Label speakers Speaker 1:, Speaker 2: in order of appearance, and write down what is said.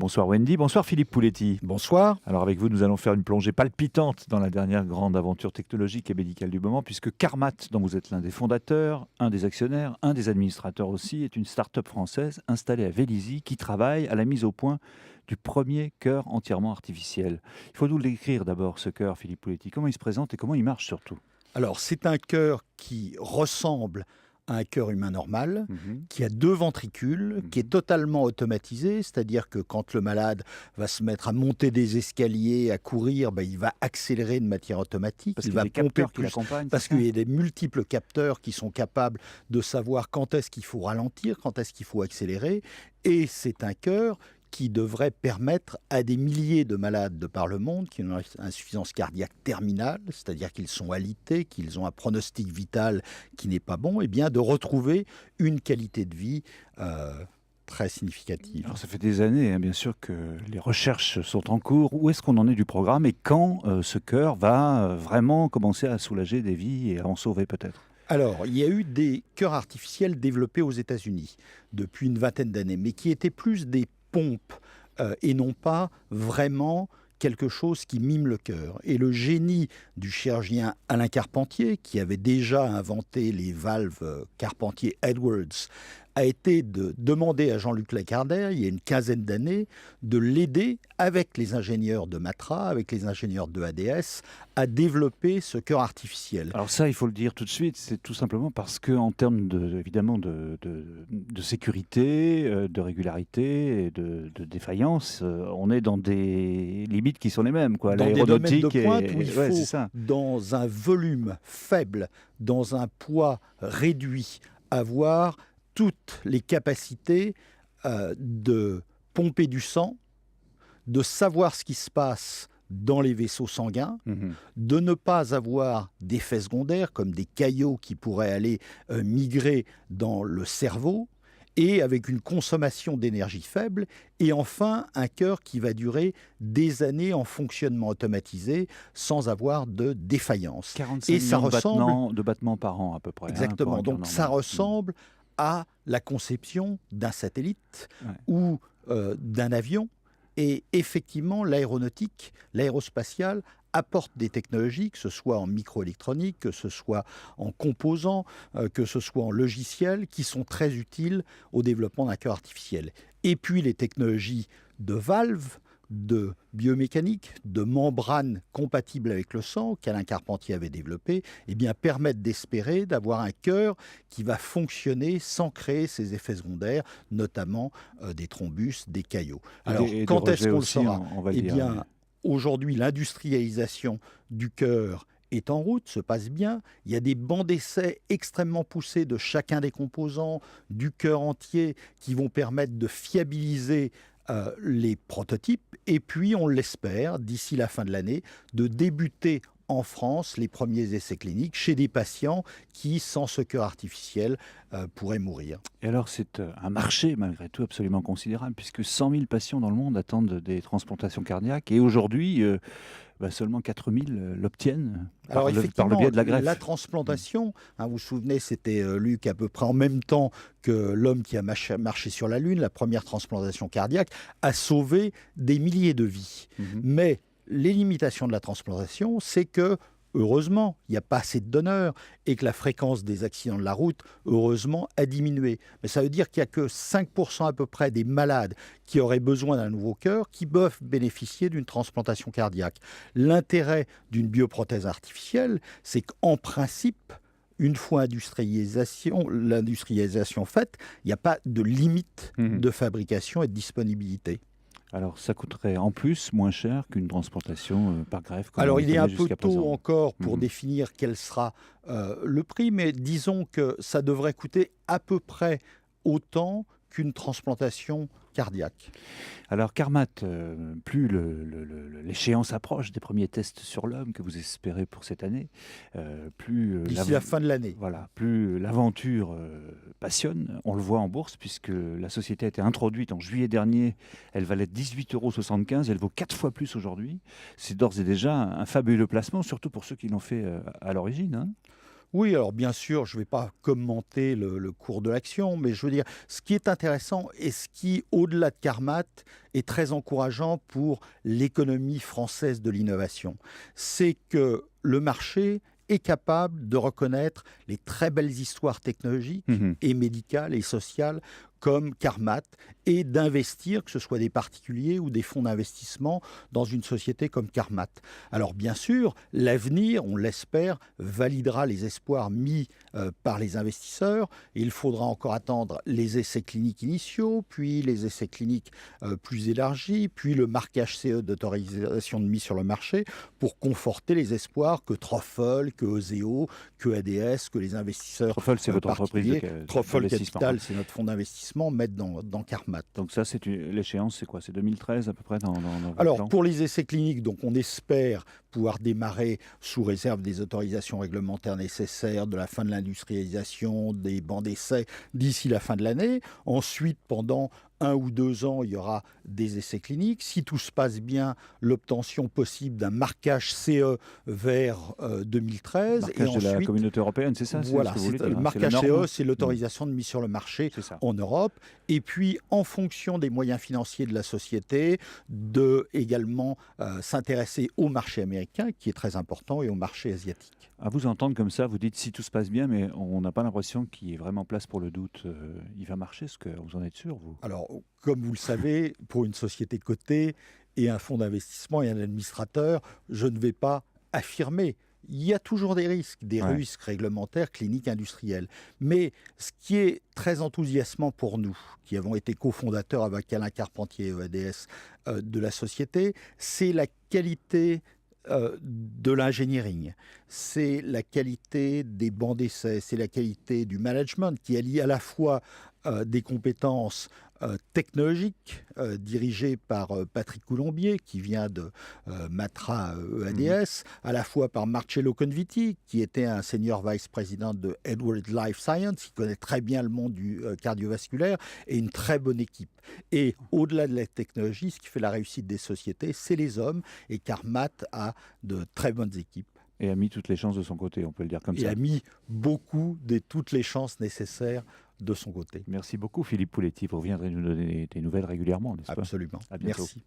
Speaker 1: Bonsoir Wendy, bonsoir Philippe Pouletti.
Speaker 2: Bonsoir.
Speaker 1: Alors avec vous, nous allons faire une plongée palpitante dans la dernière grande aventure technologique et médicale du moment, puisque Carmat, dont vous êtes l'un des fondateurs, un des actionnaires, un des administrateurs aussi, est une start-up française installée à Vélizy qui travaille à la mise au point du premier cœur entièrement artificiel. Il faut nous le décrire d'abord, ce cœur, Philippe Pouletti. Comment il se présente et comment il marche surtout?
Speaker 2: Alors, c'est un cœur qui ressemble à un cœur humain normal, qui a 2 ventricules, qui est totalement automatisé, c'est-à-dire que quand le malade va se mettre à monter des escaliers, à courir, il va accélérer de manière automatique.
Speaker 1: Parce
Speaker 2: il
Speaker 1: qu'il y a
Speaker 2: va
Speaker 1: des capteurs qui
Speaker 2: plus,
Speaker 1: l'accompagnent.
Speaker 2: parce qu'il y a des multiples capteurs qui sont capables de savoir quand est-ce qu'il faut ralentir, quand est-ce qu'il faut accélérer. Et c'est un cœur qui devrait permettre à des milliers de malades de par le monde qui ont une insuffisance cardiaque terminale, c'est-à-dire qu'ils sont alités, qu'ils ont un pronostic vital qui n'est pas bon, et bien de retrouver une qualité de vie très significative.
Speaker 1: Alors ça fait des années, bien sûr, que les recherches sont en cours. Où est-ce qu'on en est du programme et quand ce cœur va vraiment commencer à soulager des vies et à en sauver peut-être?
Speaker 2: Alors, il y a eu des cœurs artificiels développés aux États-Unis depuis une vingtaine d'années, mais qui étaient plus des pompes et non pas vraiment quelque chose qui mime le cœur. Et le génie du chirurgien Alain Carpentier, qui avait déjà inventé les valves Carpentier-Edwards, a été de demander à Jean-Luc Lacardaire, il y a une quinzaine d'années, de l'aider avec les ingénieurs de Matra, avec les ingénieurs de ADS, à développer ce cœur artificiel.
Speaker 1: Alors ça, il faut le dire tout de suite, c'est tout simplement parce qu'en termes évidemment de sécurité, de régularité et de défaillance, on est dans des limites qui sont les mêmes, quoi.
Speaker 2: Dans des domaines de pointe où il
Speaker 1: ouais,
Speaker 2: faut, dans un volume faible, dans un poids réduit, avoir toutes les capacités de pomper du sang, de savoir ce qui se passe dans les vaisseaux sanguins, de ne pas avoir d'effets secondaires comme des caillots qui pourraient aller migrer dans le cerveau, et avec une consommation d'énergie faible, et enfin un cœur qui va durer des années en fonctionnement automatisé sans avoir de défaillance.
Speaker 1: 45
Speaker 2: et ça
Speaker 1: millions
Speaker 2: ressemble
Speaker 1: de battements par an à peu près.
Speaker 2: Exactement. Donc ça ressemble à la conception d'un satellite ou d'un avion. Et effectivement, l'aéronautique, l'aérospatiale apporte des technologies, que ce soit en microélectronique, que ce soit en composants, que ce soit en logiciels, qui sont très utiles au développement d'un cœur artificiel. Et puis les technologies de valves, de biomécanique, de membranes compatibles avec le sang qu'Alain Carpentier avait développé, permettent d'espérer d'avoir un cœur qui va fonctionner sans créer ces effets secondaires, notamment des thrombus, des caillots. Alors, quand est-ce qu'on le saura? Aujourd'hui, l'industrialisation du cœur est en route, se passe bien. Il y a des bancs d'essai extrêmement poussés de chacun des composants du cœur entier qui vont permettre de fiabiliser les prototypes, et puis on l'espère, d'ici la fin de l'année, de débuter en France les premiers essais cliniques chez des patients qui, sans ce cœur artificiel, pourraient mourir.
Speaker 1: Et alors c'est un marché malgré tout absolument considérable, puisque 100 000 patients dans le monde attendent des transplantations cardiaques, et aujourd'hui seulement 4 000 l'obtiennent par le biais de la greffe.
Speaker 2: La transplantation, vous vous souvenez, c'était Luc à peu près en même temps que l'homme qui a marché sur la Lune, la première transplantation cardiaque, a sauvé des milliers de vies. Mais les limitations de la transplantation, c'est que, heureusement, il n'y a pas assez de donneurs et que la fréquence des accidents de la route, heureusement, a diminué. Mais ça veut dire qu'il n'y a que 5% à peu près des malades qui auraient besoin d'un nouveau cœur qui peuvent bénéficier d'une transplantation cardiaque. L'intérêt d'une bioprothèse artificielle, c'est qu'en principe, une fois l'industrialisation faite, il n'y a pas de limite de fabrication et de disponibilité.
Speaker 1: Alors, ça coûterait en plus moins cher qu'une transplantation par greffe.
Speaker 2: Alors, il est un peu tôt encore pour définir quel sera le prix, mais disons que ça devrait coûter à peu près autant qu'une transplantation cardiaque.
Speaker 1: Alors, Carmat, plus l'échéance approche des premiers tests sur l'homme que vous espérez pour cette année, plus...
Speaker 2: D'ici la fin de l'année.
Speaker 1: Voilà, plus l'aventure passionne. On le voit en bourse, puisque la société a été introduite en juillet dernier. Elle valait 18,75 €. Elle vaut 4 fois plus aujourd'hui. C'est d'ores et déjà un fabuleux placement, surtout pour ceux qui l'ont fait à l'origine.
Speaker 2: Oui, alors bien sûr, je ne vais pas commenter le cours de l'action, mais je veux dire, ce qui est intéressant et ce qui, au-delà de Carmat, est très encourageant pour l'économie française de l'innovation, c'est que le marché est capable de reconnaître les très belles histoires technologiques
Speaker 1: Mhm.
Speaker 2: et médicales et sociales comme Carmat et d'investir, que ce soit des particuliers ou des fonds d'investissement, dans une société comme Carmat. Alors bien sûr, l'avenir, on l'espère, validera les espoirs mis par les investisseurs. Il faudra encore attendre les essais cliniques initiaux, puis les essais cliniques plus élargis, puis le marquage CE d'autorisation de mise sur le marché pour conforter les espoirs que Truffle, que Oseo, que ADS, que les investisseurs
Speaker 1: Truffle, c'est votre entreprise
Speaker 2: particuliers, Truffle
Speaker 1: d'investissement.
Speaker 2: Capital, c'est notre fonds d'investissement, mettent dans Carmat.
Speaker 1: Donc ça, l'échéance, c'est quoi? C'est 2013 à peu près dans votre
Speaker 2: Alors,
Speaker 1: plan?
Speaker 2: pour les essais cliniques, donc on espère pouvoir démarrer sous réserve des autorisations réglementaires nécessaires, de la fin de l'industrialisation, des bancs d'essais d'ici la fin de l'année. Ensuite, pendant 1 ou 2 ans, il y aura des essais cliniques. Si tout se passe bien, l'obtention possible d'un marquage CE vers 2013.
Speaker 1: Marquage
Speaker 2: et
Speaker 1: de la
Speaker 2: ensuite,
Speaker 1: communauté européenne, c'est ça?
Speaker 2: voilà,
Speaker 1: C'est ce que vous voulez
Speaker 2: le
Speaker 1: dire, hein?
Speaker 2: marquage
Speaker 1: C'est la norme?
Speaker 2: CE, c'est l'autorisation de mise sur le marché
Speaker 1: C'est ça.
Speaker 2: en Europe. Et puis, en fonction des moyens financiers de la société, de également s'intéresser au marché américain, qui est très important, et au marché asiatique.
Speaker 1: À vous entendre comme ça, vous dites si tout se passe bien, mais on n'a pas l'impression qu'il y ait vraiment place pour le doute. Il va marcher, vous en êtes sûr, vous?
Speaker 2: Alors, comme vous le savez, pour une société cotée et un fonds d'investissement et un administrateur, je ne vais pas affirmer. Il y a toujours des
Speaker 1: Ouais.
Speaker 2: risques réglementaires, cliniques, industriels. Mais ce qui est très enthousiasmant pour nous, qui avons été cofondateurs avec Alain Carpentier et EADS de la société, c'est la qualité de l'engineering, c'est la qualité des bancs d'essai, c'est la qualité du management qui allie à la fois des compétences technologiques dirigées par Patrick Coulombier qui vient de Matra EADS, à la fois par Marcello Conviti qui était un senior vice-président de Edwards Life Science, qui connaît très bien le monde du cardiovasculaire, et une très bonne équipe. Et au-delà de la technologie, ce qui fait la réussite des sociétés, c'est les hommes, et Carmat a de très bonnes équipes.
Speaker 1: Et a mis toutes les chances de son côté, on peut le dire comme
Speaker 2: Et
Speaker 1: ça.
Speaker 2: a mis toutes les chances nécessaires de son côté.
Speaker 1: Merci beaucoup, Philippe Pouletti. Vous reviendrez nous donner des nouvelles régulièrement, n'est-ce pas?
Speaker 2: Absolument.
Speaker 1: À bientôt.
Speaker 2: Merci.